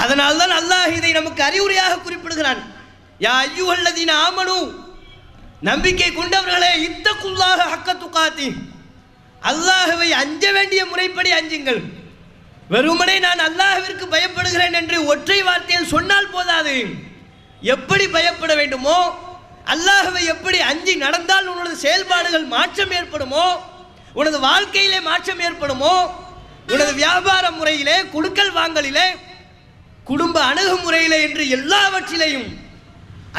அதனால்தான் அல்லாஹ் இதை நமக்கு அறிவுரையாக குறிப்பிடுகிறான். யா அய்யுஹல்லதீன ஆமனு, நம்பிக்கை கொண்டவர்களே, இத்தகுல்லாஹ ஹக்க துகாத்தி, அல்லாஹ்வை அஞ்ச வேண்டிய முறைப்படி அஞ்சுங்கள். வெறுமனே நான் அல்லாஹ்விற்கு பயப்படுகிறேன் என்று ஒற்றை வார்த்தையில் சொன்னால் போதாது. எப்படி பயப்பட வேண்டுமோ, அல்லாஹ்வை எப்படி அஞ்சி நடந்தால் உனது செயல்பாடுகள் மாற்றம் ஏற்படுமோ, உனது வாழ்க்கையிலே மாற்றம் ஏற்படுமோ, உனது வியாபார முறையிலே, குடுக்கல் வாங்கலிலே, குடும்ப அணுகுமுறையிலே என்று எல்லாவற்றிலையும்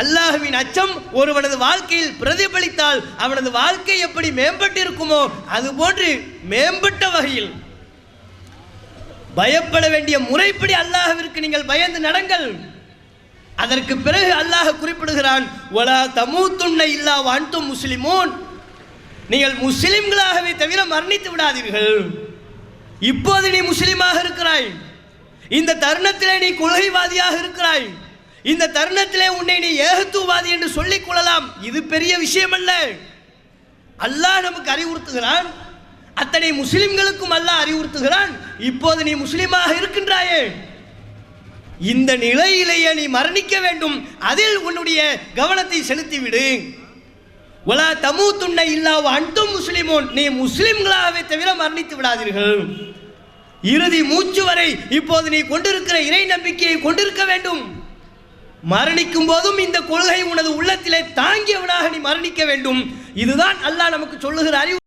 அல்லாஹ்வின் அச்சம் ஒருவனது வாழ்க்கையில் பிரதிபலித்தால் அவனது வாழ்க்கை எப்படி மேம்பட்டிருக்குமோ அதுபோன்று மேம்பட்ட வகையில் பயப்பட வேண்டிய முறைப்படி அல்லாஹ்விற்கு நீங்கள் பயந்து நடங்கள். அதற்கு பிறகு அல்லாஹ் குறிப்பிடுகிறான், வலா தமூத்துன்ன இல்லா வஅன்தும் முஸ்லிமூன், நீங்கள் முஸ்லிம்களாகவே தவிர மரணித்து விடாதீர்கள். இப்போது நீ முஸ்லிமாக இருக்கிறாய், இந்த தருணத்திலே நீ கொள்கைவாதியாக இருக்கிறாய், இந்த தருணத்திலே உன்னை நீ ஏகத்துவவாதி என்று சொல்லிக் கொள்ளலாம். இது பெரிய விஷயம் அல்ல. அல்லாஹ் நமக்கு அறிவுறுத்துகிறான், அத்தனை முஸ்லிம்களுக்கும் அல்லாஹ் அறிவுறுத்துகிறான், இப்போது நீ முஸ்லிமாக இருக்கின்றாயே, இந்த நிலையிலேயே நீ மரணிக்க வேண்டும், அதில் உன்னுடைய கவனத்தை செலுத்திவிடு. வலா தமூத்துன்ன இல்லா வஅன்தும் முஸ்லிமூன், நீ முஸ்லிம்களாகவே தவிர மரணித்து விடாதீர்கள். இறுதி மூச்சு வரை இப்போது நீ கொண்டிருக்கிற இறை நம்பிக்கையை கொண்டிருக்க வேண்டும். மரணிக்கும் போதும் இந்த கொள்கை உனது உள்ளத்திலே தாங்கியவனாக நீ மரணிக்க வேண்டும். இதுதான் அல்லாஹ் நமக்கு சொல்லுகிற அறிவு.